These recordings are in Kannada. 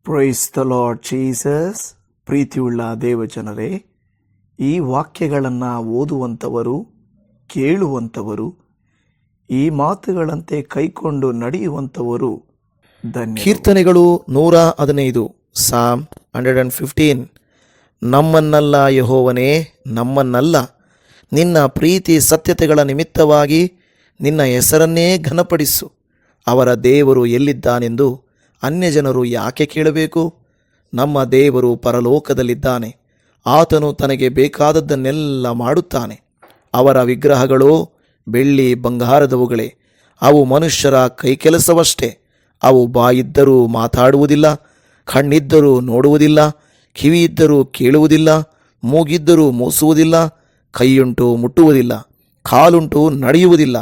Price the Lord Jesus. ಪ್ರೀತಿಯುಳ್ಳ ದೇವಜನರೇ, ಈ ವಾಕ್ಯಗಳನ್ನು ಓದುವಂಥವರು, ಕೇಳುವಂಥವರು, ಈ ಮಾತುಗಳಂತೆ ಕೈಕೊಂಡು ನಡೆಯುವಂಥವರು ಧನ್ಯ. ಕೀರ್ತನೆಗಳು 115, ಸಾಮ್ 115. ನಮ್ಮನ್ನಲ್ಲ ಯೆಹೋವನೇ, ನಮ್ಮನ್ನಲ್ಲ, ನಿನ್ನ ಪ್ರೀತಿ ಸತ್ಯತೆಗಳ ನಿಮಿತ್ತವಾಗಿ ನಿನ್ನ ಹೆಸರನ್ನೇ ಘನಪಡಿಸು. ಅವರ ದೇವರು ಎಲ್ಲಿದ್ದಾನೆಂದು ಅನ್ಯಜನರು ಯಾಕೆ ಕೇಳಬೇಕು? ನಮ್ಮ ದೇವರು ಪರಲೋಕದಲ್ಲಿದ್ದಾನೆ. ಆತನು ತನಗೆ ಬೇಕಾದದ್ದನ್ನೆಲ್ಲ ಮಾಡುತ್ತಾನೆ. ಅವರ ವಿಗ್ರಹಗಳು ಬೆಳ್ಳಿ ಬಂಗಾರದವುಗಳೇ, ಅವು ಮನುಷ್ಯರ ಕೈಕೆಲಸವಷ್ಟೇ. ಅವು ಬಾಯಿದ್ದರೂ ಮಾತಾಡುವುದಿಲ್ಲ, ಕಣ್ಣಿದ್ದರೂ ನೋಡುವುದಿಲ್ಲ, ಕಿವಿಯಿದ್ದರೂ ಕೇಳುವುದಿಲ್ಲ, ಮೂಗಿದ್ದರೂ ಮೂಸುವುದಿಲ್ಲ, ಕೈಯುಂಟು ಮುಟ್ಟುವುದಿಲ್ಲ, ಕಾಲುಂಟು ನಡೆಯುವುದಿಲ್ಲ.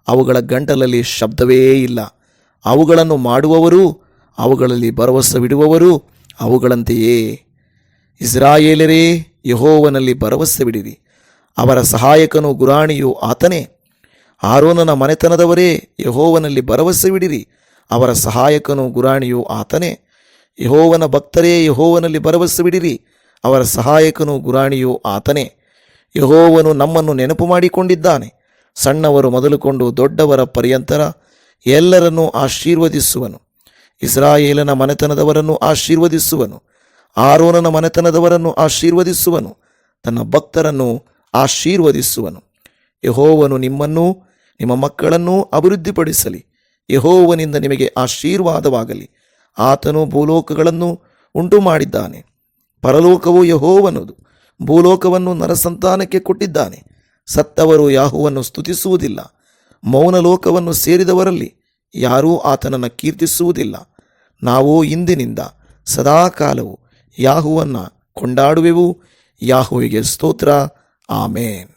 ಅವುಗಳ ಗಂಟಲಲ್ಲಿ ಶಬ್ದವೇ ಇಲ್ಲ. ಅವುಗಳನ್ನು ಮಾಡುವವರು, ಅವುಗಳಲ್ಲಿ ಭರವಸವಿಡುವವರು ಅವುಗಳಂತೆಯೇ. ಇಸ್ರಾಯೇಲರೇ, ಯೆಹೋವನಲ್ಲಿ ಭರವಸವಿಡಿರಿ. ಅವರ ಸಹಾಯಕನು ಗುರಾಣಿಯು ಆತನೇ. ಆರೋನನ ಮನೆತನದವರೇ, ಯೆಹೋವನಲ್ಲಿ ಭರವಸವಿಡಿರಿ. ಅವರ ಸಹಾಯಕನು ಗುರಾಣಿಯು ಆತನೇ. ಯೆಹೋವನ ಭಕ್ತರೇ, ಯೆಹೋವನಲ್ಲಿ ಭರವಸವಿಡಿರಿ. ಅವರ ಸಹಾಯಕನು ಗುರಾಣಿಯು ಆತನೇ. ಯೆಹೋವನು ನಮ್ಮನ್ನು ನೆನಪು ಮಾಡಿಕೊಂಡಿದ್ದಾನೆ. ಸಣ್ಣವರು ಮೊದಲುಕೊಂಡು ದೊಡ್ಡವರ ಪರ್ಯಂತರ ಎಲ್ಲರನ್ನೂ ಆಶೀರ್ವದಿಸುವನು. ಇಸ್ರಾಯೇಲನ ಮನೆತನದವರನ್ನು ಆಶೀರ್ವದಿಸುವನು. ಆರೋನನ ಮನೆತನದವರನ್ನು ಆಶೀರ್ವದಿಸುವನು. ತನ್ನ ಭಕ್ತರನ್ನು ಆಶೀರ್ವದಿಸುವನು. ಯೆಹೋವನು ನಿಮ್ಮನ್ನೂ ನಿಮ್ಮ ಮಕ್ಕಳನ್ನೂ ಅಭಿವೃದ್ಧಿಪಡಿಸಲಿ. ಯೆಹೋವನಿಂದ ನಿಮಗೆ ಆಶೀರ್ವಾದವಾಗಲಿ. ಆತನು ಭೂಲೋಕಗಳನ್ನು ಉಂಟು ಮಾಡಿದ್ದಾನೆ. ಪರಲೋಕವು ಯೆಹೋವನದು, ಭೂಲೋಕವನ್ನು ನರಸಂತಾನಕ್ಕೆ ಕೊಟ್ಟಿದ್ದಾನೆ. ಸತ್ತವರು ಯಾಹುವನ್ನು ಸ್ತುತಿಸುವುದಿಲ್ಲ. ಮೌನಲೋಕವನ್ನು ಸೇರಿದವರಲ್ಲಿ ಯಾರೂ ಆತನನ್ನು ಕೀರ್ತಿಸುವುದಿಲ್ಲ. ನಾವು ಇಂದಿನಿಂದ ಸದಾಕಾಲವು ಯಾಹುವನ್ನು ಕೊಂಡಾಡುವೆವು. ಯಾಹುವಿಗೆ ಸ್ತೋತ್ರ. ಆಮೇನ್.